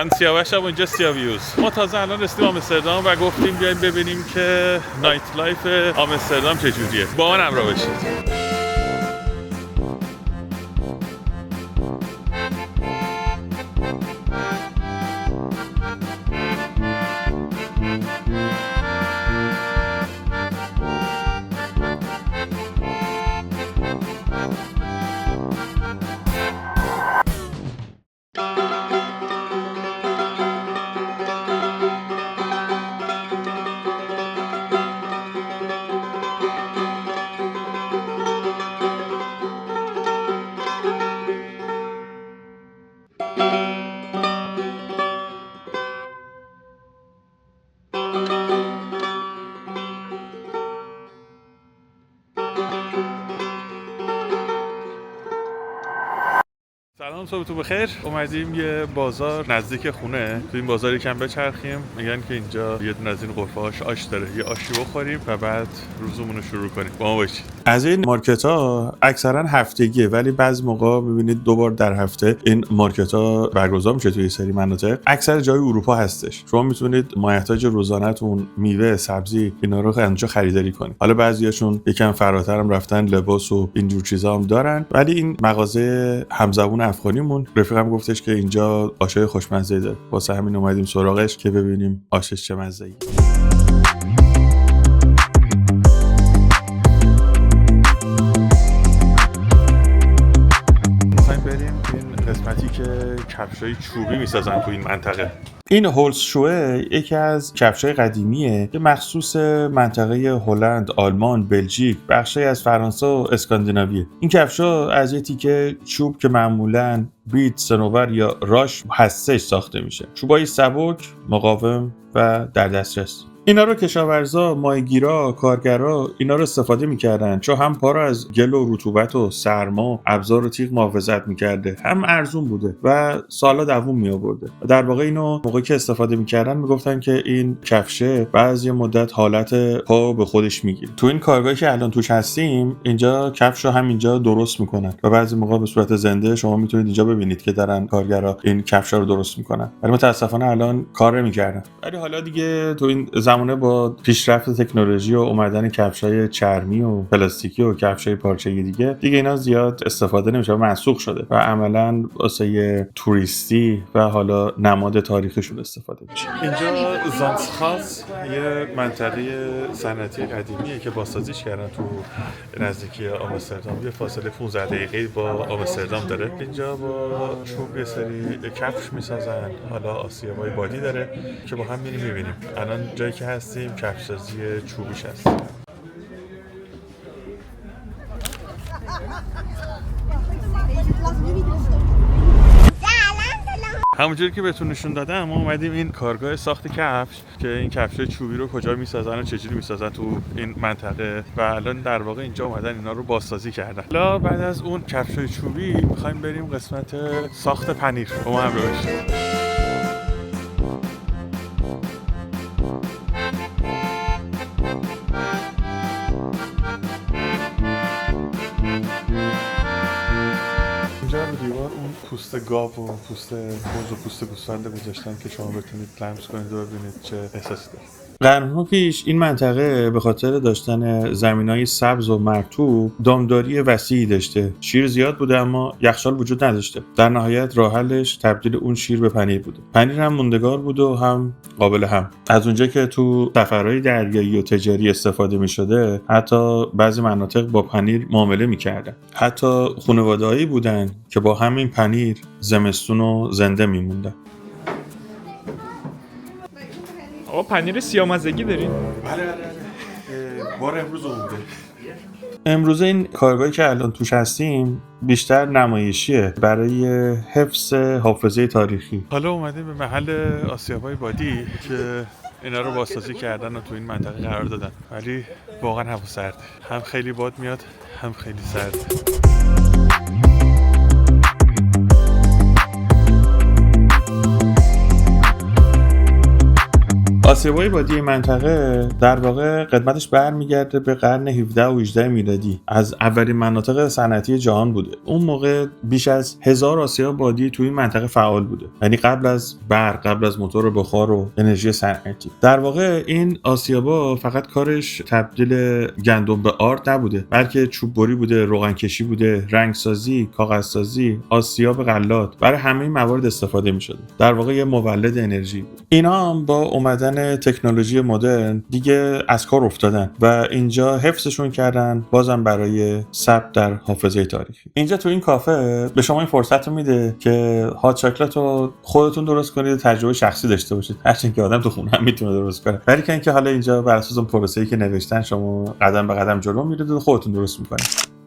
من سیاوشم و اینجا سیاویوز. ما تازه الان رسیدیم آمستردام و گفتیم بیایم ببینیم که نایت لایف آمستردام چجوریه. با من همراه باشید. سلام، صبحتون بخیر. اومدیم یه بازار نزدیک خونه. تو این بازار یکم بچرخیم. میگن که اینجا یه دونه از این قرفه‌هاش آش داره. یه آشی بخوریم و بعد روزمون رو شروع کنیم. با ما باشید. از این مارکت‌ها اکثرا هفتگیه، ولی بعضی موقع می‌بینید 2 بار در هفته این مارکت‌ها برگزار میشه توی سری مناطق. اکثر جای اروپا هستش. شما میتونید مایحتاج روزانه‌تون، میوه، سبزی، اینا رو اونجا خریداری کنید. حالا بعضیاشون یکم فراتر هم رفتن، لباس و اینجور چیزا هم دارن، ولی این مغازه همزبون افغانیمون رفیقم گفتش که اینجا آشای خوشمزه داره. واسه همین اومدیم سراغش که ببینیم آشش چه مزه‌ای. می‌خوایم بریم این قسمتی که کفشای چوبی میسازن تو این منطقه. این هولسشوه یکی از کفش‌های قدیمیه که مخصوص منطقه هلند، آلمان، بلژیک، بخشی از فرانسه و اسکاندیناویه. این کفش‌ها از یه تیکه چوب که معمولاً بیت، صنوبر یا راش هستش ساخته میشه. چوبای سبک، مقاوم و در دسترس. اینا رو کشاورزا، ماهیگیرا، کارگرا اینا رو استفاده میکردن، چون هم پا رو از گل و رطوبت و سرما، ابزار و تیغ محافظت میکرده، هم ارزون بوده و سالا دووم میآورده. در واقع اینو موقعی که استفاده میکردن میگفتن که این کفشه بعضی مدت حالت پا به خودش میگیره. تو این کارگاهی که الان توش هستیم، اینجا کفش رو همینجا درست میکنن و بعضی موقع به صورت زنده شما میتونید اینجا ببینید که دارن کارگرا این کفشا رو درست میکنن. ولی متاسفانه الان کار نمیکردن. ولی حالا دیگه تو این زمانه با پیشرفت تکنولوژی و اومدن کفشای چرمی و پلاستیکی و کفشای پارچه‌ای دیگه اینا زیاد استفاده نمیشه و منسوخ شده و عملاً واسه توریستی و حالا نماد تاریخیشون استفاده میشه. اینجا زانسخاز یه منطقه صنعتی قدیمیه که بازسازیش کردن تو نزدیکی آمستردام. یه فاصله 15 دقیقه‌ای با آمستردام داره. اینجا با چوب یه سری کفش میسازن. حالا آسیابای بادی داره که با هم می‌بینیم. الان جایی که هستیم کفش‌سازی چوبیش هست. همونجوری که بهتون نشون دادم ما اومدیم این کارگاه ساخت کفش که این کفش‌های چوبی رو کجا میسازن و چجوری میسازن تو این منطقه و الان در واقع اینجا اومدن اینا رو بازسازی کردن. حالا بعد از اون کفش‌های چوبی می‌خوایم بریم قسمت ساخت پنیر. با ما همراه باشید. دیوار اون پوست گاو و پوست بز و پوست گوسفند گذاشتن که شما بتونید لمس کنید و ببینید چه احساسی داره. قرن‌ها پیش این منطقه به خاطر داشتن زمینای سبز و مرطوب دامداری وسیعی داشته. شیر زیاد بوده اما یخچال وجود نداشته. در نهایت راه حلش تبدیل اون شیر به پنیر بوده. پنیر هم موندگار بوده و هم قابل هم. از اونجا که تو سفرهای دریایی و تجاری استفاده می‌شده، حتی بعضی مناطق با پنیر معامله می‌کردن. حتی خانواده‌ای بودن که با همین پنیر زمستون و زنده می‌موندن. آقا پنیر سیامزگی دارین؟ بله. بار امروز اومده. امروز این کارگاهی که الان توش هستیم بیشتر نمایشیه برای حفظ حافظه تاریخی. حالا اومدیم به محل آسیابای بادی که اینا رو بازسازی کردن و تو این منطقه قرار دادن، ولی واقعا هوا سرده. هم خیلی باد میاد هم خیلی سرده. آسیاب‌های بادی منطقه در واقع قدمتش برمیگرده به قرن 17 و 18 میلادی. از اولین مناطق صنعتی جهان بوده. اون موقع بیش از 1000 آسیاب بادی توی این منطقه فعال بوده. یعنی قبل از برق، قبل از موتور بخار و انرژی صنعتی. در واقع این آسیابا فقط کارش تبدیل گندم به آرد نبوده، بلکه چوب بری بوده، روغنکشی بوده، رنگسازی، کاغذسازی، آسیاب غلات. برای همه این موارد استفاده می‌شد. در واقع یه مولد انرژی بود. اینا هم با اومدن تکنولوژی مدرن دیگه از کار افتادن و اینجا حفظشون کردن، بازم برای ثبت در حافظه تاریخی. اینجا تو این کافه به شما این فرصت رو میده که هات چاکلت رو خودتون درست کنید، تجربه شخصی داشته باشید. هرچند که آدم تو خونه هم میتونه درست کنه، ولی که اینکه حالا اینجا بر اساس اون پروسه‌ای که نوشتن شما قدم به قدم جلو میرید و خودتون درست میکنید.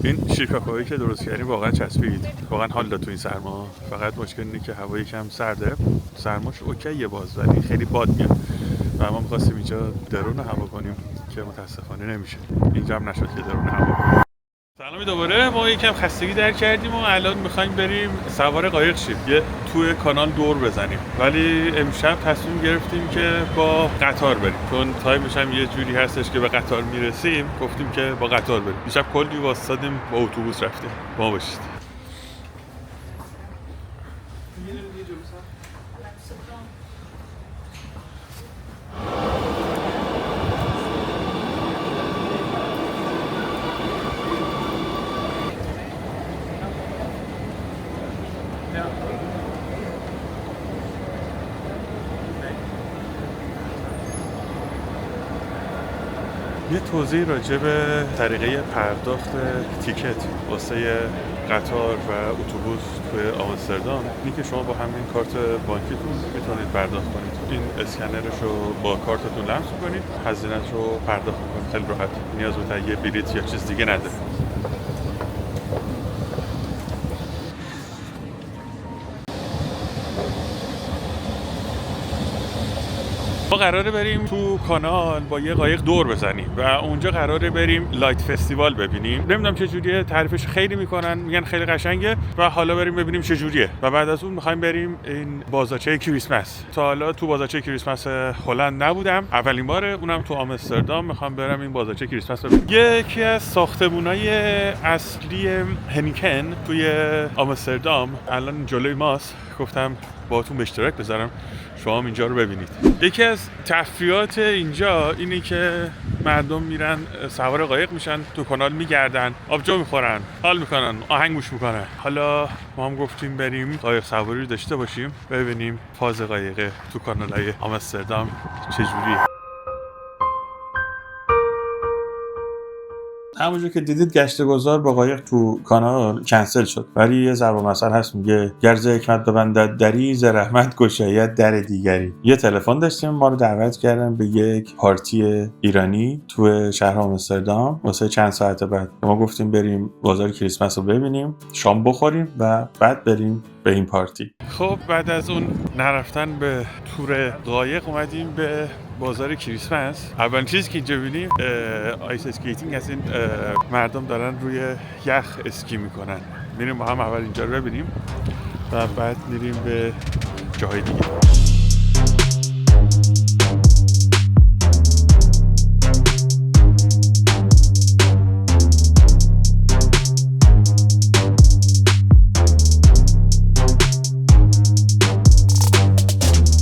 این شیرکاکائویی که درست کردیم واقعا چسبید، واقعا حال داد تو این سرما. فقط مشکل اینه که هوا یکم سرده، سرماش اوکیه باز، ولی خیلی باد میاد و ما می‌خواستیم اینجا درون هوا کنیم که متاسفانه نمیشه. اینجا هم نشد که درون هوا کنیم. سلامی دوباره. ما یکم خستگی در کردیم و الان می‌خوایم بریم سوار قایق شیم، یه توی کانال دور بزنیم، ولی امشب تصمیم گرفتیم که با قطار بریم، چون تایمش هم یه جوری هستش که به قطار میرسیم. گفتیم که با قطار بریم. دیشب کلی واسطادیم، با اتوبوس رفتیم. با ما باشید. یه توضیح راجع به طریقه پرداخت تیکت واسه قطار و اتوبوس توی آمستردام. اینه که شما با همین کارت بانکیتون میتونید پرداخت کنید. این اسکنرش رو با کارتتون لمس کنید، هزینه‌اش رو پرداخت کنید خیلی راحت. نیاز به تهیه بلیط یا چیز دیگه نداره. ما قراره بریم تو کانال با یه قایق دور بزنیم و اونجا قراره بریم لایت فستیوال ببینیم. نمیدونم چه جوریه، تعریفش خیلی میکنن، میگن خیلی قشنگه و حالا بریم ببینیم چه جوریه و بعد از اون میخوایم بریم این بازارچه کریسمس. تا حالا تو بازارچه کریسمس هلند نبودم، اولین باره، اونم تو آمستردام. میخوام برم این بازارچه کریسمس ببینم. یکی از ساختمونای اصلی هنیکن توی آمستردام الان جلوی ماست. گفتم باهاتون به اشتراک بذارم شما هم اینجا رو ببینید. یکی از تفریحات اینجا اینه که مردم میرن سوار قایق میشن، تو کانال میگردن، آبجو میخورن، حال میکنن، آهنگ گوش میکنن. حالا ما هم گفتیم بریم قایق سواری رو داشته باشیم، ببینیم فاز قایق تو کانالای آمستردام چجوریه. همونجور که دیدید گشت گذار با قایق تو کانال کنسل شد، ولی یه ضرب المثل هست میگه گر ز حکمت ببندد دری ز رحمت گشاید در دیگری. یه تلفن داشتیم، ما رو دعوت کردن به یک پارتی ایرانی تو شهر آمستردام واسه چند ساعت بعد. ما گفتیم بریم بازار کریسمس رو ببینیم، شام بخوریم و بعد بریم به این پارتی. خب بعد از اون نرفتن به تور قایق اومدیم به بازار کریسمس. اولین چیزی که اینجا ببینیم آیس اسکیتینگ، از این مردم دارن روی یخ اسکی میکنن. میریم با هم اول اینجا رو ببینیم و بعد میریم به جاهای دیگه.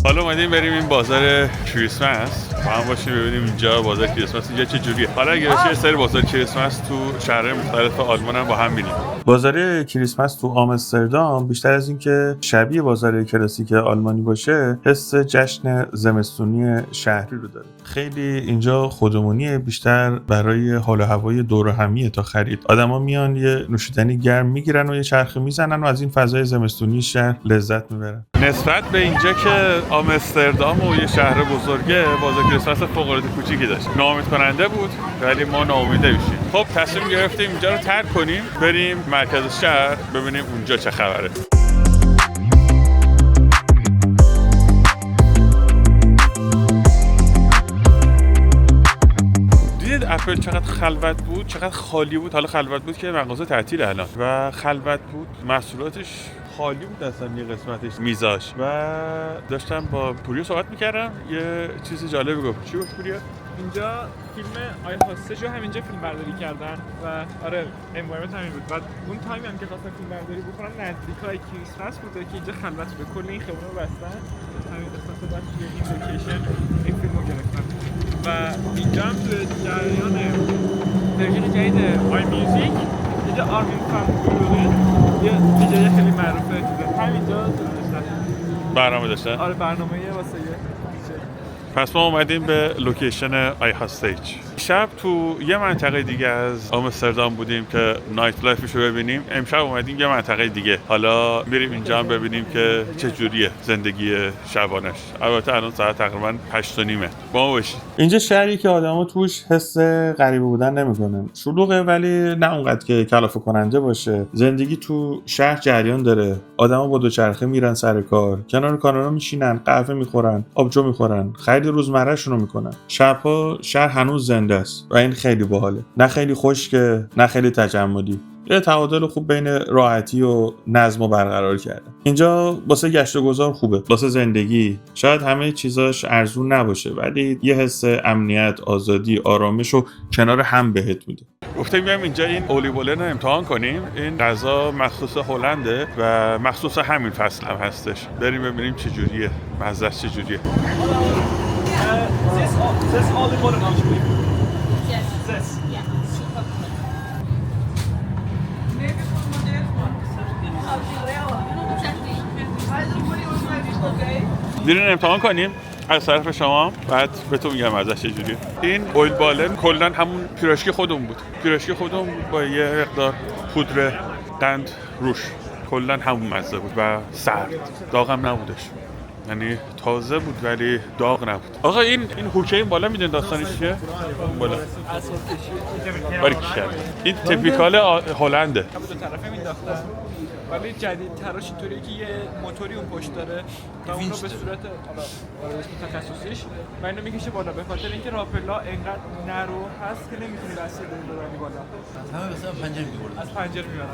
حالا اومدیم بریم این بازار کریسمس با هم باشیم ببینیم اینجا بازار کریسمس اینجا چه جوریه. حالا اگه بشه سری بازار کریسمس تو شهرهای مختلف آلمان هم با هم ببینیم. بازار کریسمس تو آمستردام بیشتر از اینکه شبیه بازار کلاسیک آلمانی باشه، حس جشن زمستونی شهری رو داره. خیلی اینجا خودمونیه، بیشتر برای حال و هوای دور و همیه تا خرید. آدما میان یه نوشیدنی گرم میگیرن و یه چرخه میزنن و از این فضای زمستونی شهر لذت میبرن. نسبت به اینجا که آمستردام و یه شهر بزرگه، بازار کریسمس فوق‌العاده کوچیکی داشت. ناامید کننده بود ولی ما ناامید نمیشیم. خب تصمیم گرفتیم اینجا رو ترک کنیم، بریم مرکز شهر ببینیم اونجا چه خبره. دیدید اپل چقدر خلوت بود، چقدر خالی بود. حالا خلوت بود که مغازه تعطیل الان و خلوت بود، محصولاتش خالی بود اصلا یه قسمتش میزاش و داشتم با پوریا صحبت میکردم یه چیزی جالب گفت. چی گفت پوریا؟ اینجا فیلم آی هاستج رو همینجا فیلم برداری کردن و آره انوایرمنت همین بود. بعد اون تایمی هم که خواستن فیلم برداری بکنن نزدیکای کریسمس بوده که اینجا خلوت به کل این خیابون رو بستن. همین قسمت بعد توی این لوکیشن این فیلم رو گرفتن و اینجا هم توی جریان ورژن جدید آی میوزیک اینجا آرمین فان یه دیجی خیلی معروفه همینجا برنامه داشتن؟ آره برنامه واسه پس ما اومدیم به لوکیشن آی هاستیج. شب تو یه منطقه دیگه از آمستردام بودیم که نایت لایفش رو ببینیم. امشب اومدیم یه منطقه دیگه. حالا میریم اینجا هم ببینیم که چه جوریه زندگی شبانش. البته الان ساعت تقریبا 8:30 با ما باشید. اینجا شهری که آدما توش حس غریبه بودن نمیکنن. شلوغه ولی نه اونقدر که کلافه کننده باشه. زندگی تو شهر جریان داره. آدما با دوچرخه میرن سر کار، کنار کانالا میشینن، قهوه میخورن، آبجو میخورن، خرید روزمرهشون رو میکنن. شبها شهر هنوز زنده است و این خیلی باحاله. نه خیلی خشکه، نه خیلی تجمدی. یه تعادل خوب بین راحتی و نظم برقرار کرده. اینجا واسه گشت و گذار خوبه، واسه زندگی. شاید همه چیزاش ارزون نباشه ولی یه حس امنیت، آزادی، آرامش رو کنار هم بهت میده. گفتیم بیایم اینجا این اولیولن رو امتحان کنیم. این غذا مخصوص هلنده و مخصوص همین فصل هم هستش. بریم ببینیم چه جوریه، مزهش چه جوریه. This olive oil alsjeblieft. Yes. Zes. Ja. بیرون امتحان کنیم از طرف شما بعد بهتون میگم ازش چجوریه. این اویل بالن کلا همون پیراشکی خودمون بود. پیراشکی خودمون بود با یه مقدار پودر قند روش. کلا همون مزه بود و سرد. داغم نبودش. یعنی تازه بود ولی داغ نبود. آقا این هوکه این بالا میدونید داستانش چیه؟ بالا. باریکلا. این تیپیکال هلنده. دو طرفه مینداختن. ولی جدید تراش اینطوریه که یه موتوری اون پشت داره و اون رو به صورت حالا اسم تخصصیش و اینو میکشه بالا به خاطر اینکه راپلا انقدر نرو هست که نمیتونی دست ببری بالا. همه مثلا پنجره میبرن. از پنجره میبرن.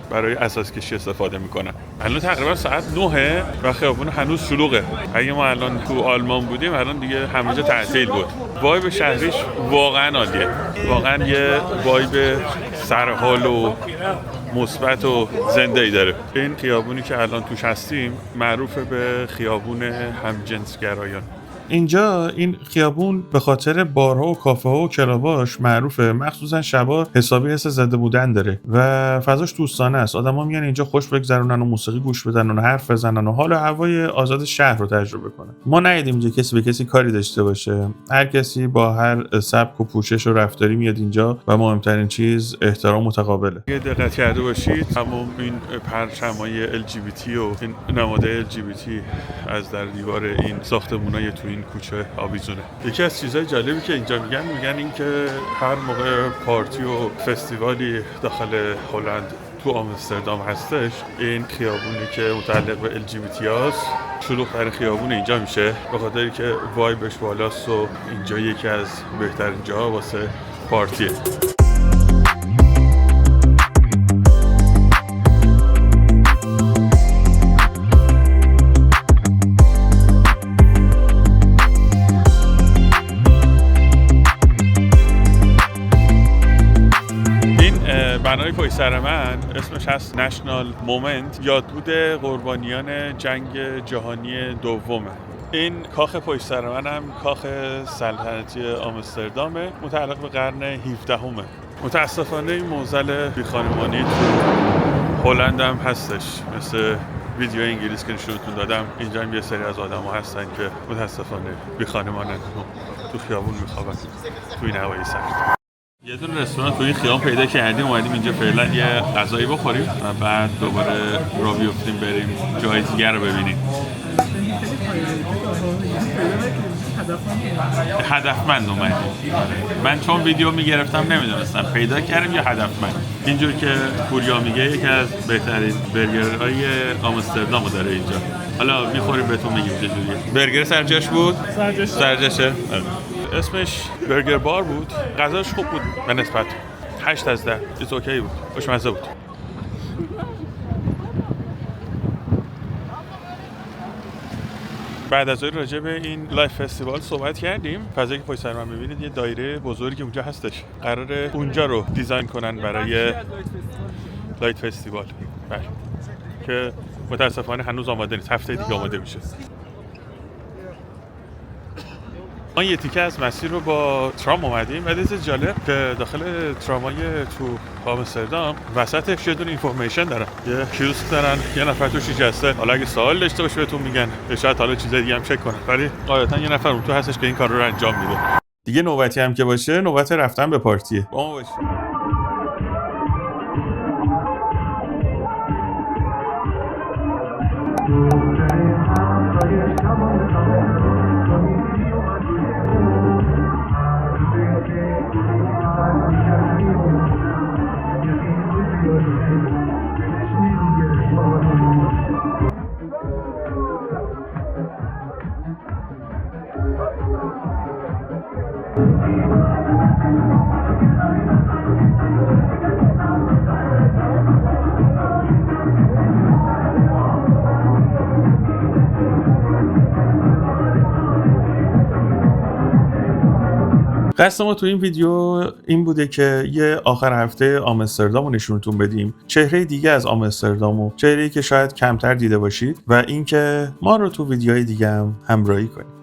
برای اساس کشی استفاده میکنن. الان تقریبا ساعت 9 و خیابون هنوز شلوغه. اگه ما الان تو آلمان بودیم الان دیگه همه جا تعطیل بود. وایب شهریش واقعا عالیه. واقعا یه وایب سرحال و مثبت و زنده‌ای داره. این خیابونی که الان توش هستیم معروفه به خیابون همجنسگرایان. اینجا این خیابون به خاطر بارها و کافه ها و کلاباش معروفه، مخصوصا شبا حسابی حس زنده بودن داره و فضاش دوستانه است. آدما میان اینجا خوش بگذرونن و موسیقی گوش بدن و حرف بزنن و حال و هوای آزاد شهر رو تجربه کنن. ما ندیدیم اینجا کسی به کسی کاری داشته باشه. هر کسی با هر سبک و پوشش و رفتاری میاد اینجا و مهمترین چیز احترام متقابله. اگه دقت کرده باشید تمام این پرچمای LGBT و این نماد LGBT از در دیوار این ساختمونای تو این کوچه آویزونه. یکی از چیزهای جالبی که اینجا میگن این که هر موقع پارتی و فستیوالی داخل هلند تو آمستردام هستش این خیابونی که متعلق به LGBT هاست شلوغ‌ترین خیابون اینجا میشه به خاطری که وایبش بالاست و اینجا یکی از بهترین جاها واسه پارتیه. بنای پشت سر من اسمش هست نشنال مومنت، یادبود قربانیان جنگ جهانی دومه. این کاخ پشت سر من هم کاخ سلطنتی آمستردامه، متعلق به قرن 17 متاسفانه این موزل بیخانمانی تو هلند هم هستش. مثل ویدیو انگلیس که نشونتون دادم اینجا هم یه سری از آدم ها هستن که متاسفانه بیخانمانن، تو خیابون میخوابن توی این هوای سرد. یه دونه رستوران توی خیابون پیدا کردیم، اومدیم اینجا فعلا یه غذایی بخوریم و بعد دوباره راه بیفتیم بریم جای دیگر رو ببینیم. هدفمند اومدیم. من چون ویدیو میگرفتم نمیدونستم پیدا کردیم یا هدفمند. اینجور که پوریا میگه یکی از بهترین برگرهای آمستردام داره اینجا. حالا میخوریم بهتون میگیم چجوریه. برگر سرجاش بود؟ سرجاشه. اسمش برگر بار بود. غذاش خوب بود به نسبت 8 از 10. ایت اوکی بود. خوشمزه بود. بعد از راجع به این لایف فستیوال صحبت کردیم. فضایی که پشت سر من می‌بینید یه دایره بزرگی اونجا هستش. قراره اونجا رو دیزاین کنن برای لایت فستیوال. بله. که متاسفانه هنوز آماده نیست. هفته دیگه آماده میشه. ما یه تیکه از مسیر رو با ترام اومدیم و دیگه جالب که داخل ترامای تو آمستردام وسطش یه دونه اینفورمیشن دارن، یه کیوسک دارن، یه نفر توش نشسته. حالا اگه سوال داشته باشه بهتون میگن، شاید حالا چیزای دیگه هم چک کنن، ولی غالبا یه نفر اون تو هستش که این کار رو انجام میده. دیگه نوبتی هم که باشه نوبت رفتن به پارتیه. با ما باشید. قصد ما تو این ویدیو این بوده که یه آخر هفته آمستردام رو نشونتون بدیم، چهره دیگه از آمستردام و چهره‌ای که شاید کمتر دیده باشید و اینکه ما رو تو ویدیوهای دیگه هم همراهی کنید.